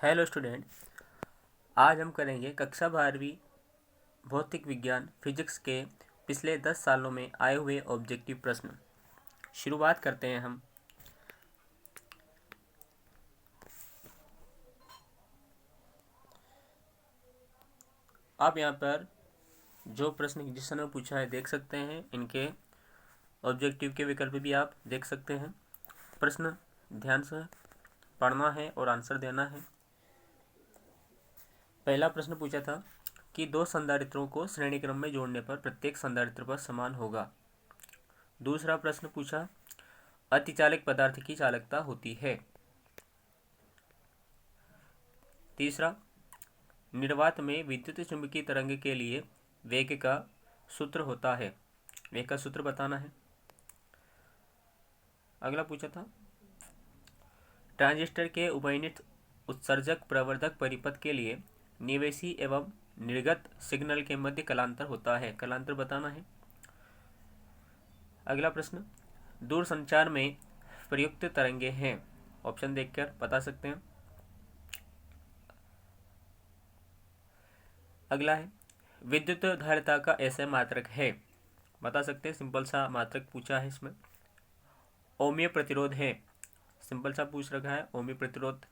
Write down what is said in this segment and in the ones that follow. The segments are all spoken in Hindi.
Hello student. आज हम करेंगे कक्षा 12वीं भौतिक विज्ञान फिजिक्स के पिछले 10 सालों में आए हुए ऑब्जेक्टिव प्रश्न। शुरुआत करते हैं हम। आप यहाँ पर जो प्रश्न जिस समय पूछा है देख सकते हैं। इनके ऑब्जेक्टिव के विकल्प भी आप देख सकते हैं। प्रश्न ध्यान से पढ़ना है और आंसर देना है। पहला प्रश्न पूछा था कि दो संधारित्रों को श्रेणी क्रम में जोड़ने पर प्रत्येक संधारित्र पर समान होगा। दूसरा प्रश्न पूछा अतिचालक पदार्थ की चालकता होती है। तीसरा, निर्वात में विद्युत चुंबकीय तरंग के लिए वेग का सूत्र होता है। वेग का सूत्र बताना है। अगला पूछा था ट्रांजिस्टर के उभयनिष्ठ उत्सर्जक प्रवर्धक परिपथ के लिए निवेशी एवं निर्गत सिग्नल के मध्य कलांतर होता है। कलांतर बताना है। अगला प्रश्न, दूरसंचार में प्रयुक्त तरंगे हैं। ऑप्शन देखकर बता सकते हैं। अगला है विद्युत धारिता का ऐसा मात्रक है। बता सकते हैं। सिंपल सा मात्रक पूछा है इसमें। ओमीय प्रतिरोध है। सिंपल सा पूछ रखा है। ओमीय प्रतिरोध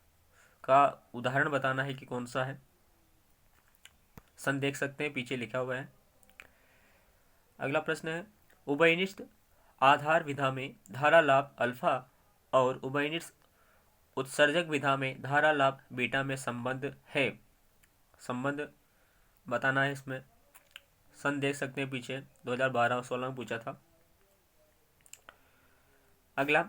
का उदाहरण बताना है कि कौन सा है। सन देख सकते हैं, पीछे लिखा हुआ है। अगला प्रश्न है उभयनिष्ठ आधार विधा में धारा लाभ अल्फा और उभयनिष्ठ उत्सर्जक विधा में धारा लाभ बीटा में संबंध है। संबंध बताना है इसमें। सन देख सकते हैं, पीछे 2012-16 में पूछा था। अगला,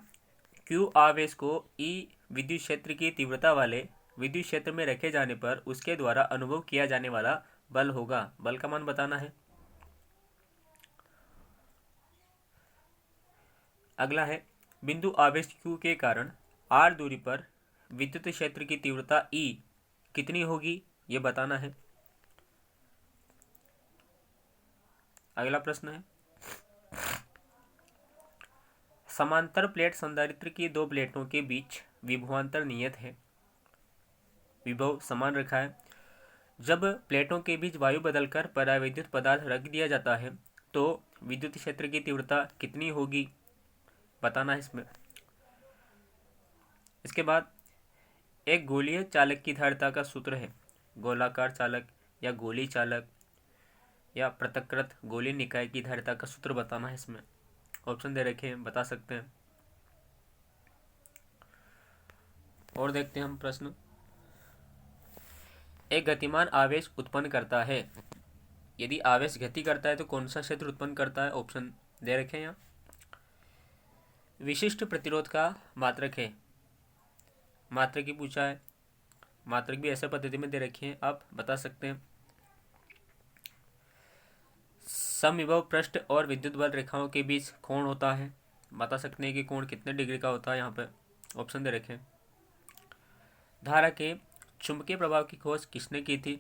क्यू आवेश को ई विद्युत क्षेत्र की तीव्रता वाले विद्युत क्षेत्र में रखे जाने पर उसके द्वारा अनुभव किया जाने वाला बल होगा। बल का मान बताना है। अगला है बिंदु आवेश Q के कारण R दूरी पर विद्युत क्षेत्र की तीव्रता E कितनी होगी, ये बताना है। अगला प्रश्न है समांतर प्लेट संधारित्र की दो प्लेटों के बीच विभवांतर नियत है। विभव समान रखा है। जब प्लेटों के बीच वायु बदलकर पराविद्युत पदार्थ रख दिया जाता है तो विद्युत क्षेत्र की तीव्रता कितनी होगी, बताना है इसमें। इसके बाद एक गोलीय चालक की धारिता का सूत्र है। गोलाकार चालक या गोली चालक या पृथक्कृत गोलीय निकाय की धारिता का सूत्र बताना है इसमें। ऑप्शन दे रखे हैं, बता सकते हैं। और देखते हैं हम प्रश्न। एक गतिमान आवेश उत्पन्न करता है। यदि आवेश गति करता है तो कौन सा क्षेत्र उत्पन्न करता है। ऑप्शन दे रखे हैं यहाँ। विशिष्ट प्रतिरोध का मात्रक है। मात्रक ही पूछा है। मात्रक भी ऐसे पद्धति में दे रखी है, आप बता सकते हैं। समविभव पृष्ठ और विद्युत बल रेखाओं के बीच कोण होता है। बता सकते हैं कि कोण कितने डिग्री का होता है। यहाँ पे ऑप्शन दे रखे हैं। धारा के चुंबकीय प्रभाव की खोज किसने की थी।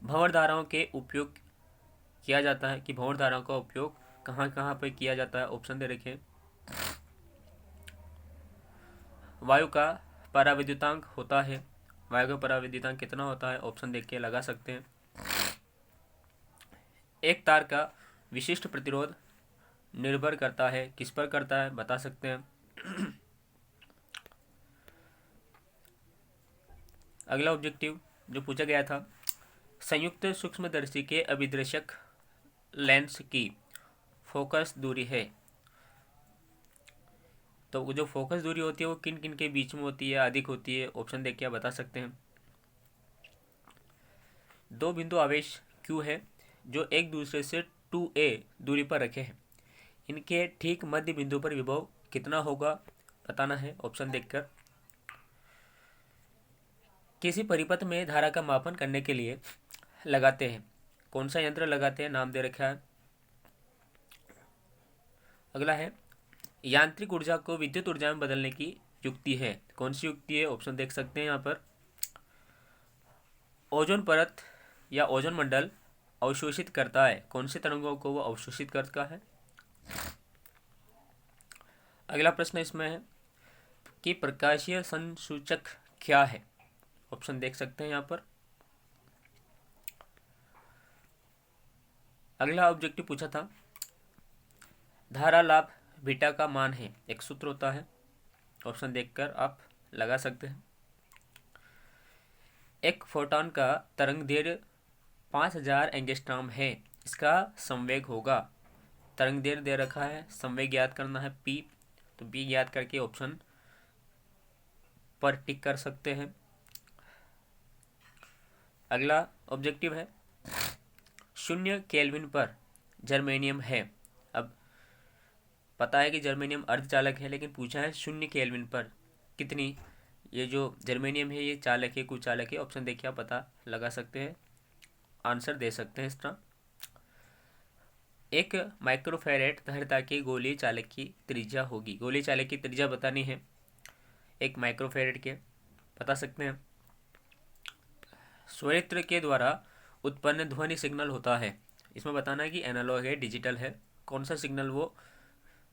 भंवर धाराओं के उपयोग किया जाता है कि भंवर धाराओं का उपयोग कहाँ कहाँ पर किया जाता है। ऑप्शन दे रखे हैं। वायु का पराविद्युतांक होता है। वायु का पराविद्युतांक कितना होता है, ऑप्शन देख के लगा सकते हैं। एक तार का विशिष्ट प्रतिरोध निर्भर करता है, किस पर करता है, बता सकते हैं। अगला ऑब्जेक्टिव जो पूछा गया था संयुक्त सूक्ष्मदर्शी के अभिदर्शक लेंस की फोकस दूरी है। तो जो फोकस दूरी होती है वो किन किन के बीच में होती है, अधिक होती है। ऑप्शन देख के बता सकते हैं। दो बिंदु आवेश Q है जो एक दूसरे से 2a दूरी पर रखे हैं। इनके ठीक मध्य बिंदु पर विभव कितना होगा, बताना है। ऑप्शन देखकर। किसी परिपथ में धारा का मापन करने के लिए लगाते हैं। कौन सा यंत्र लगाते हैं, नाम दे रखा है। अगला है यांत्रिक ऊर्जा को विद्युत ऊर्जा में बदलने की युक्ति है। कौन सी युक्ति है, ऑप्शन देख सकते हैं यहाँ पर। ओजोन परत या ओजोन मंडल अवशोषित करता है। कौन से तरंगों को वो अवशोषित करता है। अगला प्रश्न इसमें है कि प्रकाशीय संसूचक क्या है? ऑप्शन देख सकते हैं यहाँ पर। अगला ऑब्जेक्टिव पूछा था, धारा लाभ बीटा का मान है, एक सूत्र होता है। ऑप्शन देखकर आप लगा सकते हैं। एक फोटॉन का तरंग दैर्घ्य 5000 एंगस्ट्रॉम है, इसका संवेग होगा। तरंग दैर्घ्य दे रखा है, संवेग ज्ञात करना है p, तो p ज्ञात करके ऑप्शन पर टिक कर सकते हैं। अगला ऑब्जेक्टिव है, 0 केल्विन पर जर्मेनियम है। अब पता है कि जर्मेनियम अर्धचालक है, लेकिन पूछा है 0 केल्विन पर कितनी, ये जो जर्मेनियम है ये चालक है कुचालक है? ऑप्शन देखिए आप पता लगा सकते हैं, आंसर दे सकते हैं इस तरह। एक माइक्रोफेरेट धारिता की गोलीय चालक की त्रिज्या होगी। गोलीय चालक की त्रिज्या बतानी है एक माइक्रोफेरेट के, बता सकते हैं। स्वरित्र के द्वारा उत्पन्न ध्वनि सिग्नल होता है, इसमें बताना है कि एनालॉग है डिजिटल है, कौन सा सिग्नल वो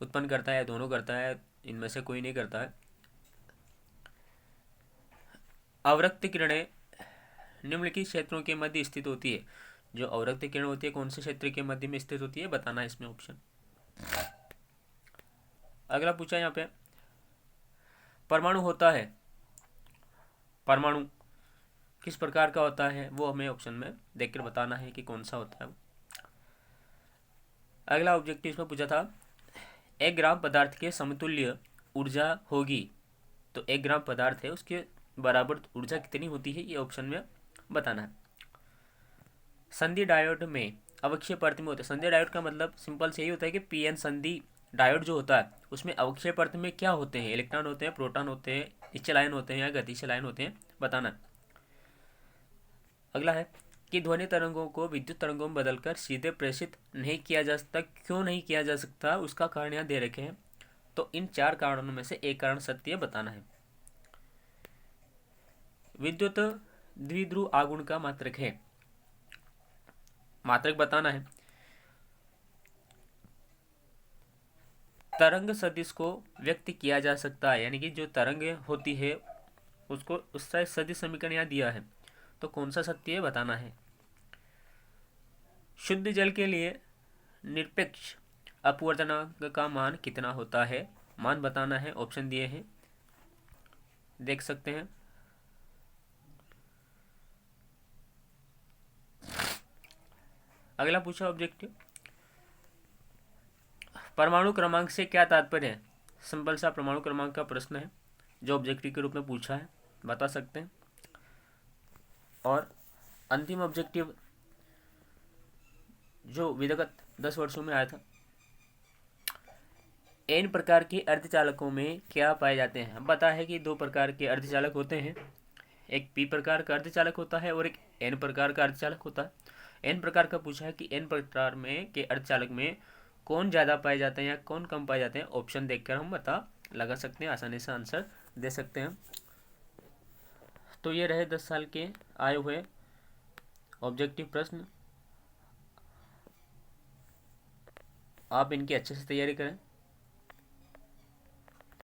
उत्पन्न करता है, दोनों करता है, इनमें से कोई नहीं करता है। अवरक्त किरणें निम्नलिखित क्षेत्रों के मध्य स्थित होती है। जो अवरक्त किरण होती है कौन से क्षेत्र के मध्य में स्थित होती है, बताना है इसमें ऑप्शन। अगला पूछा यहाँ पे, परमाणु होता है, परमाणु किस प्रकार का होता है वो हमें ऑप्शन में देखकर बताना है कि कौन सा होता है। अगला ऑब्जेक्टिव इसमें पूछा था, 1 ग्राम पदार्थ के समतुल्य ऊर्जा होगी, तो 1 ग्राम पदार्थ है उसके बराबर ऊर्जा कितनी होती है, ये ऑप्शन में बताना है। संधि डायोड में अवक्षय परत में होता है। संधि डायोड का मतलब सिंपल से यही होता है कि पीएन संधि डायोड जो होता है उसमें अवक्षय परत में क्या होते हैं, इलेक्ट्रॉन होते हैं, प्रोटॉन होते हैं, निश्चल आयन होते हैं या गतिशील आयन होते हैं, बताना। अगला है कि ध्वनि तरंगों को विद्युत तरंगों में बदलकर सीधे प्रेषित नहीं किया जा सकता, क्यों नहीं किया जा सकता, उसका कारण यहाँ दे रखे हैं। तो इन 4 कारणों में से एक कारण सत्य है, बताना है। विद्युत द्विध्रुव आगुण का मात्रक है, मात्रक बताना है। तरंग सदिश को व्यक्त किया जा सकता है, यानी कि जो तरंग होती है उसको उसका सदिश समीकरण यहाँ दिया है, तो कौन सा सत्य है, बताना है। शुद्ध जल के लिए निरपेक्ष अपवर्तनांक का मान कितना होता है, मान बताना है, ऑप्शन दिए हैं देख सकते हैं। अगला पूछा ऑब्जेक्टिव, परमाणु क्रमांक से क्या तात्पर्य है? सिंपल सा परमाणु क्रमांक का प्रश्न है जो ऑब्जेक्टिव के रूप में पूछा है, बता सकते हैं। और अंतिम ऑब्जेक्टिव जो विगत 10 वर्षों में आया था, एन प्रकार के अर्धचालकों में क्या पाए जाते हैं? हम पता है कि 2 प्रकार के अर्धचालक होते हैं, एक पी प्रकार का अर्धचालक होता है और एक एन प्रकार का अर्धचालक होता है। एन प्रकार का पूछा है कि एन प्रकार में के अर्धचालक में कौन ज़्यादा पाए जाते हैं या कौन कम पाए जाते हैं, ऑप्शन देखकर हम पता लगा सकते हैं, आसानी से आंसर दे सकते हैं। तो ये रहे 10 साल के आए हुए ऑब्जेक्टिव प्रश्न, आप इनकी अच्छे से तैयारी करें।